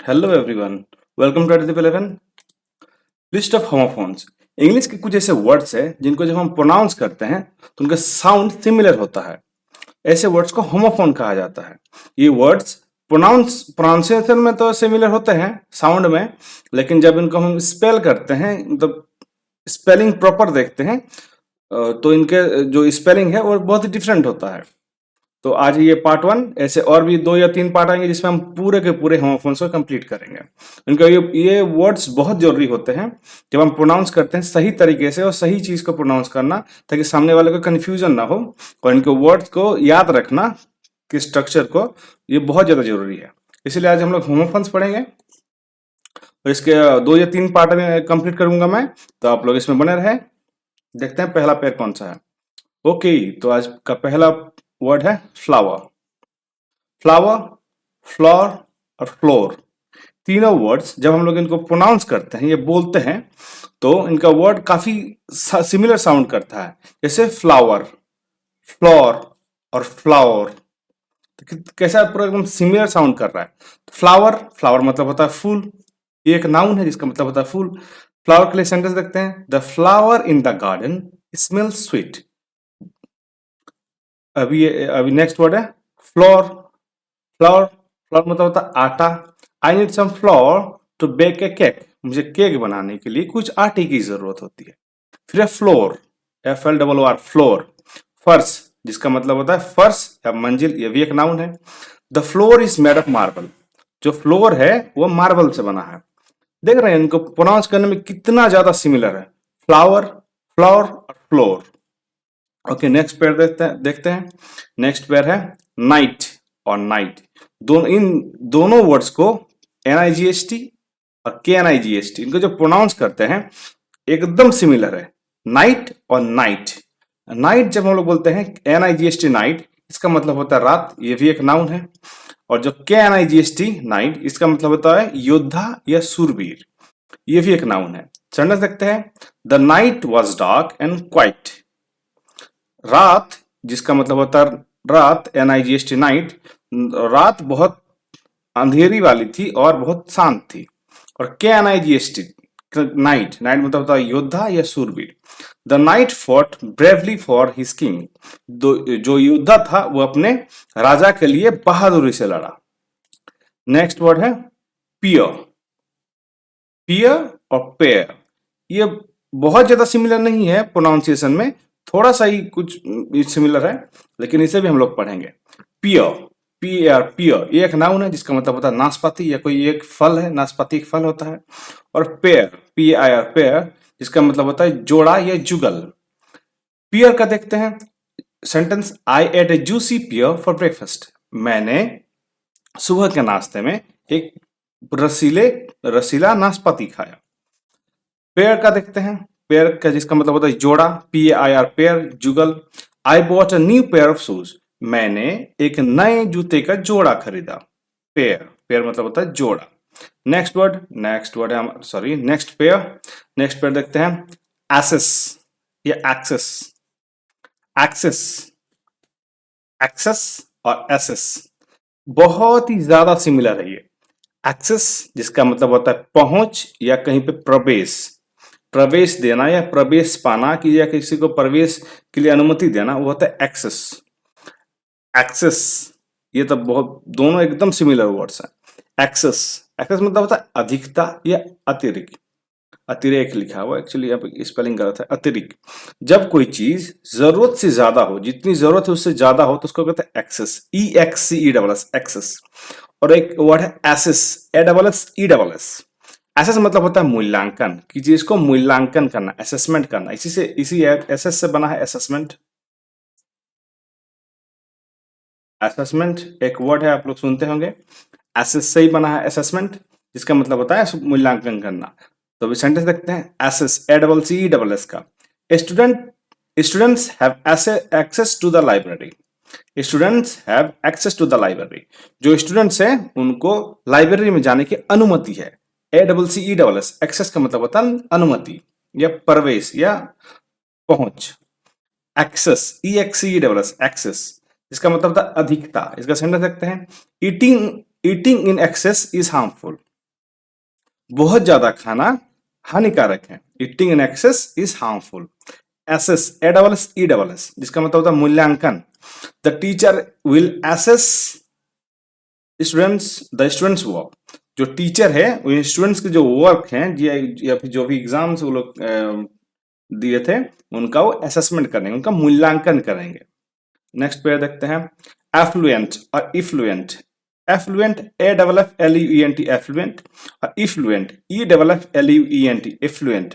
Hello everyone, welcome to additive 11 list of homophones. English के कुछ ऐसे वर्ड्स हैं जिनको जब हम प्रोनाउंस करते हैं तो उनका साउंड सिमिलर होता है। ऐसे वर्ड्स को होमोफोन कहा जाता है। ये वर्ड्स प्रोनाउंसिएशन में तो सिमिलर होते हैं साउंड में, लेकिन जब इनको हम स्पेल करते हैं मतलब स्पेलिंग प्रॉपर देखते हैं तो इनके जो स्पेलिंग है वो बहुत ही डिफरेंट होता है। तो आज ये पार्ट वन, ऐसे और भी 2 या 3 पार्ट आएंगे जिसमें हम पूरे के पूरे होमोफोन्स को कंप्लीट करेंगे। इनका ये वर्ड्स बहुत जरूरी होते हैं जब हम प्रोनाउंस करते हैं सही तरीके से और सही चीज को प्रोनाउंस करना, ताकि सामने वाले को कंफ्यूजन ना हो। और इनके वर्ड्स को याद रखना कि स्ट्रक्चर को, ये बहुत ज्यादा जरूरी है। इसलिए आज हम लोग होमोफोन्स पढ़ेंगे और इसके 2 या 3 पार्ट में कंप्लीट करूंगा मैं, तो आप लोग इसमें बने रहे। देखते हैं पहला पेयर कौन सा है। ओके, तो आज का पहला वर्ड है फ्लावर। फ्लावर, फ्लोर और फ्लोर, तीनों वर्ड्स जब हम लोग इनको प्रोनाउंस करते हैं, ये बोलते हैं, तो इनका वर्ड काफी सिमिलर साउंड करता है। जैसे फ्लावर, फ्लोर और फ्लावर, तो कैसा पूरा एकदम सिमिलर साउंड कर रहा है। फ्लावर, फ्लावर मतलब होता है फूल, ये एक नाउन है जिसका मतलब होता है फूल। फ्लावर के लिए सेंटेंस देखते हैं, the flower in the garden smells sweet. अभी नेक्स्ट वर्ड है फ्लोर। फ्लोर, फ्लोर मतलब होता है आटा। I need some flour to bake a cake, मुझे केक बनाने के लिए कुछ आटे की जरूरत होती है। फिर है फ्लोर, FLOR, फ्लोर। फर्श, जिसका मतलब होता है फर्श या मंजिल, ये भी एक नाउन है। The floor is made of marble, जो फ्लोर है वो मार्बल से बना है। देख रहे हैं इनको प्रोनाउंस करने में कितना ज्यादा सिमिलर है, फ्लावर, फ्लोर और फ्लोर। ओके, नेक्स्ट पेयर देखते हैं। नेक्स्ट पेयर है नाइट और नाइट। इन दोनों वर्ड्स को NIGST और KNIGST, इनको जो प्रोनाउंस करते हैं एकदम सिमिलर है, नाइट और नाइट। नाइट जब हम लोग बोलते हैं NIGST नाइट, इसका मतलब होता है रात, ये भी एक नाउन है। और जो KNIGST नाइट, इसका मतलब होता है योद्धा या सूरवीर, ये भी एक नाउन है। सेंटेंस देखते हैं, the night was dark and quite. रात, जिसका मतलब होता है रात, NIGST नाइट, रात बहुत अंधेरी वाली थी और बहुत शांत थी। और KNIGST नाइट, नाइट मतलब होता है योद्धा या सूरवीर। The knight fought bravely for his king, जो योद्धा था वो अपने राजा के लिए बहादुरी से लड़ा। नेक्स्ट वर्ड है पियर। पियर और पेयर, ये बहुत ज्यादा सिमिलर नहीं है प्रोनाउंसिएशन में, थोड़ा सा ही कुछ सिमिलर है, लेकिन इसे भी हम लोग पढ़ेंगे। पियर, PAR, पियर, ये एक नाउन है जिसका मतलब होता है नाशपाती या कोई एक फल है, नाशपाती एक फल होता है। और पेयर, PAIR, पेयर, जिसका मतलब होता है जोड़ा या जुगल। पियर का देखते हैं sentence, I ate a juicy pear for breakfast. मैंने सुबह के नाश्ते में एक रसीला नाशपाती खाया। पेयर का देखते हैं, पेयर का जिसका मतलब होता है जोड़ा, PAIR, pair, Jugal. I bought a new pair of shoes, मैंने एक नए जूते का जोड़ा खरीदा। पेयर, पेयर मतलब होता है जोड़ा। नेक्स्ट वर्ड है, सॉरी, नेक्स्ट पेयर देखते हैं, एसेस या एक्सेस। एक्सेस, एक्सेस और एसेस बहुत ही ज्यादा सिमिलर है ये। एक्सेस, जिसका मतलब होता है पहुंच या कहीं पे प्रवेश, प्रवेश देना या प्रवेश पाना, कि या किसी को प्रवेश के लिए अनुमति देना, वो होता है एक्सेस। एक्सेस, ये तो बहुत, दोनों एकदम सिमिलर वर्ड्स हैं। एक्सेस, एक्सेस मतलब होता है अधिकता या अतिरिक्त। अतिरेक लिखा हुआ, एक्चुअली यहाँ पे स्पेलिंग गलत है, अतिरिक्त। जब कोई चीज जरूरत से ज्यादा हो, जितनी जरूरत है उससे ज्यादा हो, तो उसको कहते हैं एक्सेस, EXCESS, एक्सेस। और एक वर्ड है एसेस, ASSESS। एसेस मतलब होता है मूल्यांकन, कि चीज को मूल्यांकन करना, असेसमेंट करना, इसी एसेस से बना है असेसमेंट। असेसमेंट एक वर्ड है, आप लोग सुनते होंगे, एसेस से ही बना है असेसमेंट, जिसका मतलब होता है मूल्यांकन करना। तो अभी सेंटेंस देखते हैं, एसेस, ASSESS का। Student students have access to the library. Students have access to the library, जो स्टूडेंट्स हैं उनको लाइब्रेरी में जाने की अनुमति है। ASSESS, एक्सेस का मतलब होता है अनुमति या प्रवेश या पहुंच। एक्सेस, EXCESS, एक्सेस, इसका मतलब था अधिकता। इसका सेंटेंस देखते हैं, eating eating in excess is harmful. बहुत ज्यादा खाना हानिकारक है। Eating in excess is harmful. Assess, A double S E double S, जिसका मतलब होता है मूल्यांकन। The teacher will assess students work. जो टीचर है वो स्टूडेंट्स के जो वर्क हैं या फिर जो भी एग्जाम्स वो लोग दिए थे उनका वो असेसमेंट करेंगे, उनका मूल्यांकन करेंगे। नेक्स्ट पेयर देखते हैं, एफ्लुएंट और effluent. Affluent, A double F L U E N T, affluent, और effluent, E double F L U E N T, effluent.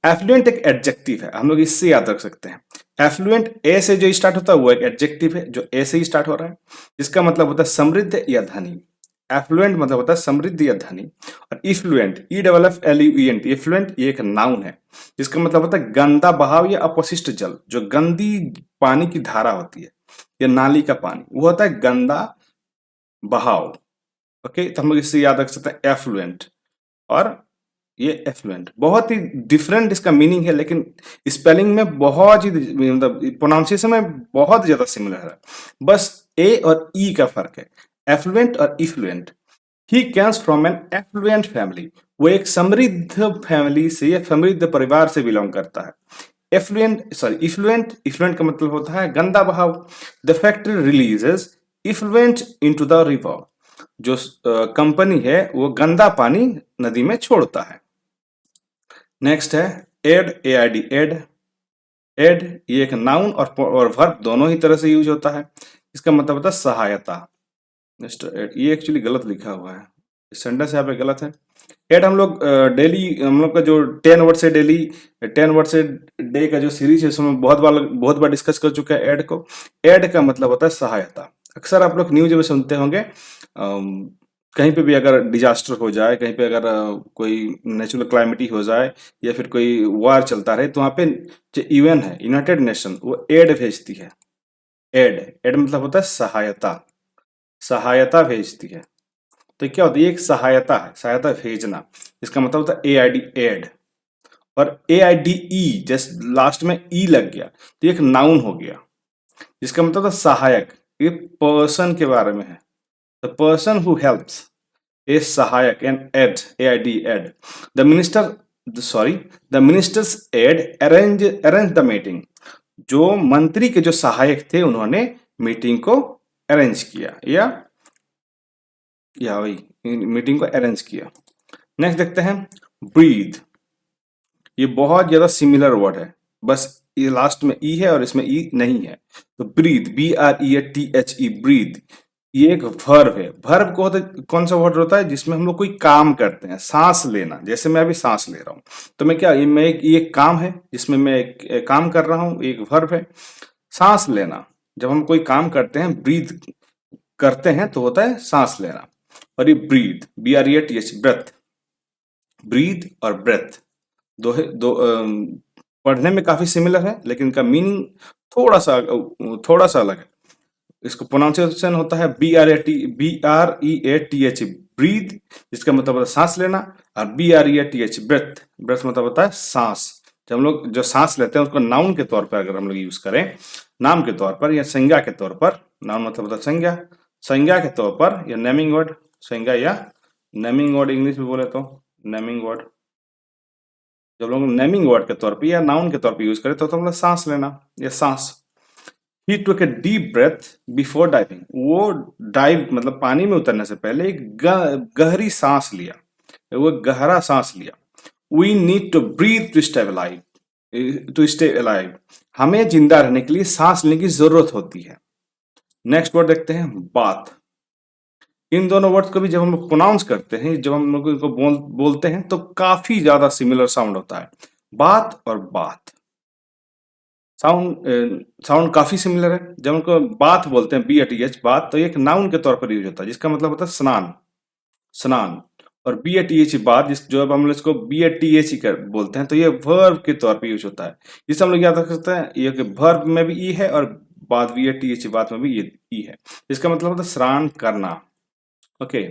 Affluent एक एडजेक्टिव है, हम लोग इससे याद रख सकते हैं। एफ्लुएंट ए से जो स्टार्ट होता है वो एक एडजेक्टिव है जो ए से ही स्टार्ट हो रहा है, जिसका मतलब होता है समृद्ध या धनी। एफ्लुएंट मतलब होता है समृद्ध या धनी। और effluent, E double F L U E N T, effluent, ये एक नाउन है जिसका मतलब होता है गंदा बहाव या अपशिष्ट जल। जो गंदी पानी की धारा होती है या नाली का पानी, वो होता है गंदा बहाव। ओके, तो हम लोग इससे याद रख सकते हैं एफ्लुएंट और ये एफ्लुएंट। बहुत ही डिफरेंट इसका मीनिंग है, लेकिन स्पेलिंग में बहुत ही मतलब प्रोनाउंसिएशन में बहुत ज्यादा सिमिलर है। बस ए और ई का फर्क है, एफ्लुएंट और effluent. He comes from an affluent family, वो एक समृद्ध फैमिली से या समृद्ध परिवार से बिलोंग करता है। एफ्लुएंट सॉरी इफ्लुएंट, इफ्लुएंट का मतलब होता है गंदा बहाव। The factory releases effluent into the river, जो कंपनी है वो गंदा पानी नदी में छोड़ता है। नेक्स्ट है aid, A I D, aid. Aid ये एक नाउन और वर्ब दोनों ही तरह से यूज होता है। इसका मतलब होता है सहायता। नेक्स्ट एड, ये एक्चुअली गलत लिखा हुआ है, सेंटेंस यहाँ पे गलत है। एड हम लोग डेली, हम लोग का जो 10 वर्ड से डेली 10 वर्ड से डे का जो सीरीज है उसमें बहुत बार डिस्कस कर चुका है एड को। एड का मतलब होता है सहायता। अक्सर आप लोग न्यूज में सुनते होंगे, कहीं पे भी अगर डिजास्टर हो जाए, कहीं पे अगर कोई नेचुरल क्लाइमिटी हो जाए या फिर कोई वार चलता रहे, तो वहाँ पे जो यूएन है, यूनाइटेड नेशन, वो एड भेजती है। एड, एड मतलब होता है सहायता, सहायता भेजती है। तो क्या होता है, ये एक सहायता है, सहायता भेजना। इसका मतलब होता है ए आई डी, एड। और A I D E, just last में ई लग गया तो ये एक नाउन हो गया, जिसका मतलब होता है सहायक। ये पर्सन के बारे में है, the person who helps is सहायक, and aid, aid, aid. The minister, sorry, the minister's aid arrange the meeting. जो मंत्री के जो सहायक थे उन्होंने मीटिंग को अरेंज किया या वही मीटिंग को अरेंज किया। नेक्स्ट देखते हैं ब्रीथ। ये बहुत ज्यादा सिमिलर वर्ड है, बस ये लास्ट में ई है और इसमें ई नहीं है। तो breathe, B R E T H E, breathe, ये एक वर्ब है। वर्ब को होता कौन सा वर्ड होता है जिसमें हम लोग कोई काम करते हैं, सांस लेना। जैसे मैं अभी सांस ले रहा हूँ, तो मैं क्या, ये एक काम है जिसमें मैं एक काम कर रहा हूँ, एक वर्ब है। सांस लेना, जब हम कोई काम करते हैं, ब्रीथ करते हैं, तो होता है सांस लेना। और ये breathe, B R E T H, breath, breathe और ब्रेथ पढ़ने में काफी सिमिलर है, लेकिन इनका मीनिंग थोड़ा सा अलग है। इसको प्रोनाउंसिएशन होता है BREATH, ब्रीथ, जिसका मतलब होता है सांस लेना। और BREATH, ब्रेथ, ब्रेथ मतलब होता है सांस। जब हम लोग जो सांस लेते हैं उसको नाउन के तौर पर अगर हम लोग यूज करें, नाम के तौर पर या संज्ञा के तौर पर, नाउन मतलब होता है संज्ञा, संज्ञा के तौर पर या नेमिंग वर्ड, संज्ञा या नेमिंग वर्ड इंग्लिश में बोले तो नेमिंग वर्ड, जब लोग नेमिंग वर्ड के तौर पे या नाउन के तौर पे यूज करें तो मतलब सांस लेना या सांस। ही took a deep breath before diving, वो डाइव मतलब पानी में उतरने से पहले एक गहरी सांस लिया, वो गहरा सांस लिया। We need to breathe to stay alive, हमें जिंदा रहने के लिए सांस लेने की जरूरत होती है। नेक्स्ट वर्ड देखते हैं बात। इन दोनों वर्ड्स को भी जब हम लोग प्रोनाउंस करते हैं, जब हम लोग इनको बोलते हैं, तो काफी ज्यादा सिमिलर साउंड होता है, बात और बात। साउंड काफी सिमिलर है। जब उनको बात बोलते हैं, BATH, बात, तो ये एक नाउन के तौर पर यूज होता है, जिसका मतलब होता है स्नान, स्नान। और BATH, बात, जिस जो अब हम लोग इसको BATH कर बोलते हैं, तो ये वर्ब के तौर पर यूज होता है। जिससे हम लोग याद रख सकते हैं ये कि वर्ब में भी ई है और बात, BATH, बात में भी ये ई है। इसका मतलब होता है स्नान करना। Okay,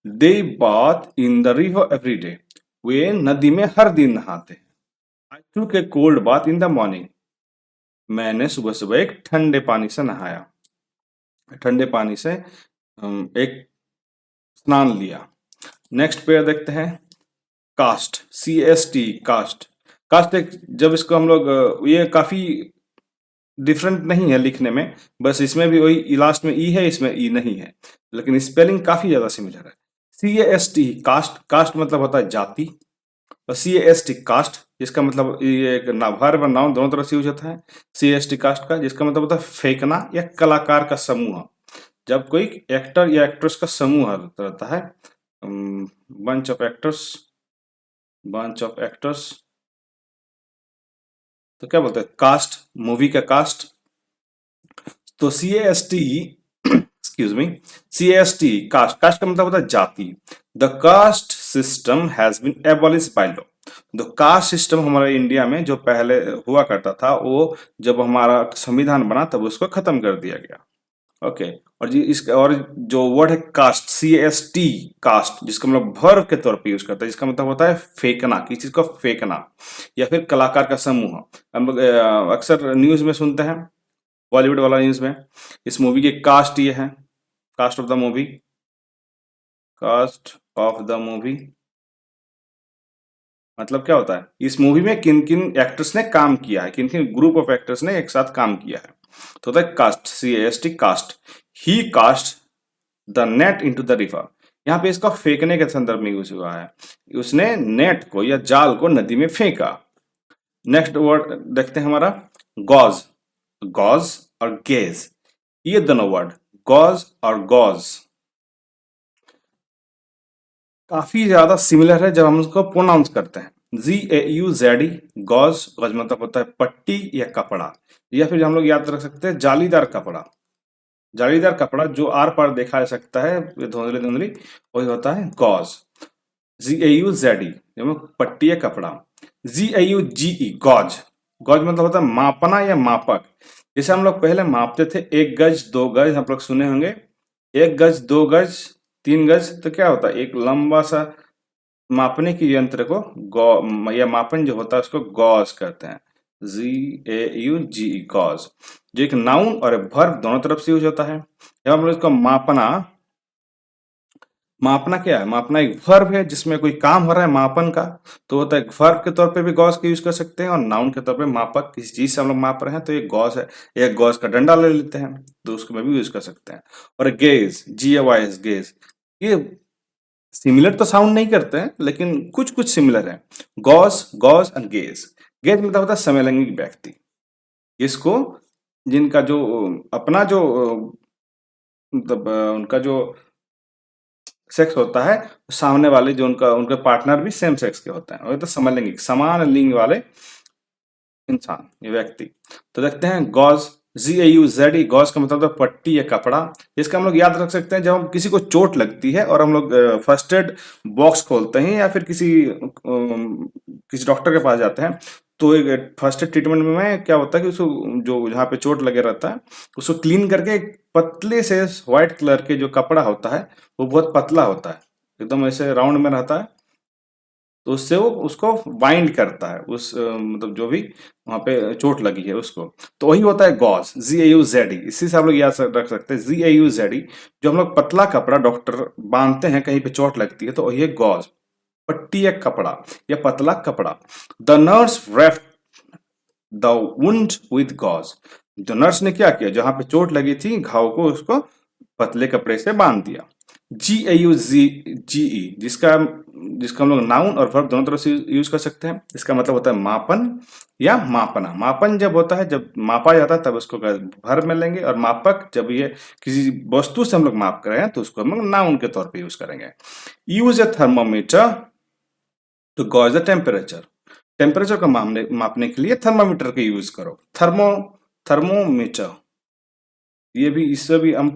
they bath in the river every day नदी में हर दिन नहाते हैं। I took a cold bath in the morning, मैंने सुबह सुबह एक ठंडे पानी से नहाया, ठंडे पानी से एक स्नान लिया। नेक्स्ट पेयर देखते हैं, कास्ट, CST, कास्ट। कास्ट एक, जब इसको हम लोग ये काफी डिफरेंट नहीं है लिखने में, बस इसमें भी वही लास्ट में ई है, इसमें ई नहीं है, लेकिन स्पेलिंग काफी ज्यादा सिमिलर है। CAST, कास्ट, कास्ट मतलब होता है जाति, और CAST कास्ट जिसका मतलब ये एक वर्ब और नाउन दोनों तरह से यूज होता है। CAST कास्ट का जिसका मतलब होता है फेंकना या कलाकार का समूह। जब कोई एक्टर या एक्ट्रेस का समूह रहता है, bunch of actors, bunch of actors, तो क्या बोलते हैं, कास्ट, मूवी का कास्ट। तो CAST, excuse me, CAST caste, caste का मतलब होता है जाति। The caste system has been abolish by law. तो कास्ट सिस्टम हमारे इंडिया में जो पहले हुआ करता था, वो जब हमारा संविधान बना तब उसको खत्म कर दिया गया। ओके, और जी इसका और जो वर्ड है कास्ट, CAST, कास्ट, जिसका मतलब वर्ब के तौर पे यूज करता है, जिसका मतलब होता है फेंकना, किसी चीज को फेंकना, या फिर कलाकार का समूह। हम लोग अक्सर न्यूज में सुनते हैं, बॉलीवुड वाला न्यूज में, इस मूवी के कास्ट ये है, cast of the movie, cast of the movie मतलब क्या होता है, इस मूवी में किन किन एक्टर्स ने काम किया है, किन किन ग्रुप ऑफ एक्टर्स ने एक साथ काम किया है, तो होता है cast, CAST cast. He cast the net into the river, यहाँ पे इसका फेंकने के संदर्भ में यूज हुआ है, उसने नेट को या जाल को नदी में फेंका। नेक्स्ट वर्ड देखते हैं हमारा, गॉज, गॉज और गेज, ये दोनों वर्ड गॉज और गॉज काफी ज्यादा सिमिलर है जब हम उसको प्रोनाउंस करते हैं। GAUZE, गॉज, गॉज मतलब होता है पट्टी या कपड़ा, या फिर हम लोग याद रख सकते हैं जालीदार कपड़ा। जालीदार कपड़ा जो आर पार देखा जा सकता है, धुंधली धुंधली, वही होता है गॉज। GAUZE पट्टी या कपड़ा। GAUGE, गॉज, गॉज मतलब होता है मापना या मापक। जैसे हम लोग पहले मापते थे 1 गज 2 गज, हम लोग सुने होंगे 1 गज 2 गज 3 गज, तो क्या होता है, एक लंबा सा मापने की यंत्र को गौ या मापन जो होता है उसको गॉज कहते हैं। GAUGE, गॉज, जो एक नाउन और एक वर्ब दोनों तरफ से यूज होता है। जब हम लोग इसको मापना, मापना क्या है, मापना एक वर्ब है जिसमें कोई काम हो रहा है मापन का, तो होता है वर्ब के तौर पे भी गॉज का यूज कर सकते हैं, और नाउन के तौर पे मापक, किसी चीज से हम लोग माप रहे हैं तो ये गॉज है। एक गॉज का डंडा ले लेते हैं तो उसको में भी यूज कर सकते हैं। और गेज, GAYS, गेज, ये सिमिलर तो साउंड नहीं करते हैं लेकिन कुछ कुछ सिमिलर है। Gauge, gauge and gaze, gaze मतलब होता है समलैंगिक व्यक्ति, इसको जिनका जो अपना जो मतलब उनका जो सेक्स होता है, सामने वाले जो उनका उनके पार्टनर भी सेम सेक्स के होते हैं, और ये तो समलैंगिक, समान लिंग वाले इंसान, ये व्यक्ति। तो देखते हैं गॉज, GAUZE, गॉज का मतलब होता है पट्टी या कपड़ा। इसका हम लोग याद रख सकते हैं जब हम किसी को चोट लगती है और हम लोग फर्स्ट एड बॉक्स खोलते हैं या फिर किसी डॉक्टर के पास जाते हैं, तो एक फर्स्ट एड ट्रीटमेंट में क्या होता है कि उसको जो जहाँ पे चोट लगे रहता है उसको क्लीन करके एक पतले से व्हाइट कलर के जो कपड़ा होता है, वो बहुत पतला होता है, एकदम ऐसे राउंड में रहता है, तो उससे वो उसको बाइंड करता है, उस मतलब जो भी वहां पे चोट लगी है उसको, तो वही होता है गॉज, GAUZE। इसी से आप लोग याद रख सकते हैं GAUZE, जो हम लोग पतला कपड़ा डॉक्टर बांधते हैं कहीं पे चोट लगती है तो वही है गॉज, पट्टी या कपड़ा या पतला कपड़ा। The nurse wrapped the wound with gauze, जो नर्स ने क्या किया, जहां पे चोट लगी थी घाव को उसको पतले कपड़े से बांध दिया। GAUGE, जिसका जिसका हम लोग नाउन और वर्ब दोनों तरह से यूज कर सकते हैं। इसका मतलब होता है मापन या मापना। मापन जब होता है, जब मापा जाता है तब उसको वर्ब में लेंगे, और मापक जब ये किसी वस्तु से हम लोग माप कर रहे हैं तो उसको हम लोग नाउन के तौर पे यूज करेंगे। Use a thermometer to gauge the temperature, temperature को मापने के लिए थर्मामीटर का यूज करो। थर्मोमीटर, ये भी, इससे भी हम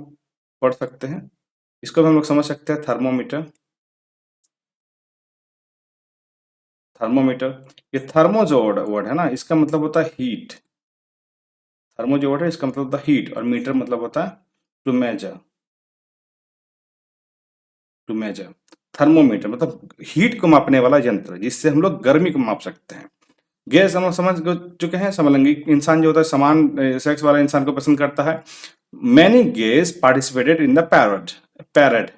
पढ़ सकते हैं, इसको भी हम लोग समझ सकते हैं, थर्मोमीटर, थर्मोमीटर। ये थर्मो जो वर्ड है ना, इसका मतलब होता है हीट, थर्मो जो वर्ड है इसका मतलब होता है हीट, और मीटर मतलब होता है to measure, to measure. Thermometer मतलब हीट को मापने वाला यंत्र जिससे हम लोग गर्मी को माप सकते हैं। गैस हम लोग समझ चुके हैं, समलैंगिक इंसान जो होता है समान सेक्स वाला इंसान को पसंद करता है। Many gauge participated in the parade, parade,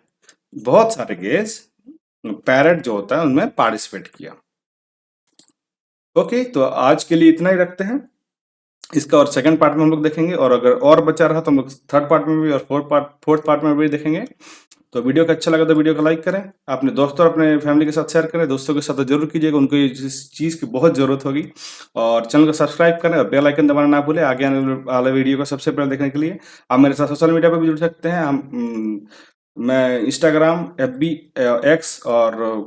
बहुत सारे गेज पैरेट जो होता है उनमें पार्टिसिपेट किया। ओके, तो आज के लिए इतना ही रखते हैं। इसका और सेकंड पार्ट में हम लोग देखेंगे, और अगर और बचा रहा तो हम लोग थर्ड पार्ट में भी और फोर्थ पार्ट में भी देखेंगे। तो वीडियो का अच्छा लगा तो वीडियो को लाइक करें, अपने दोस्तों और अपने फैमिली के साथ शेयर करें, दोस्तों के साथ तो जरूर कीजिएगा, उनको इस चीज़ की बहुत ज़रूरत होगी। और चैनल को सब्सक्राइब करें और बेल आइकन दबाना ना भूलें आगे आने वाले वीडियो को सबसे पहले देखने के लिए। आप मेरे साथ सोशल मीडिया पर भी जुड़ सकते हैं। मैं इंस्टाग्राम, एफबी, एक्स और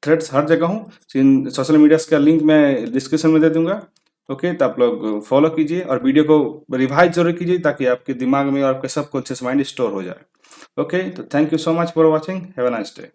थ्रेड्स हर जगह हूँ। इन सोशल मीडिया का लिंक मैं डिस्क्रिप्शन में दे दूंगा। ओके, तो आप लोग फॉलो कीजिए और वीडियो को रिवाइज जरूर कीजिए ताकि आपके दिमाग में और आपके सबकॉन्शियस माइंड स्टोर हो जाए। ओके, तो thank you so much for watching, have a nice day.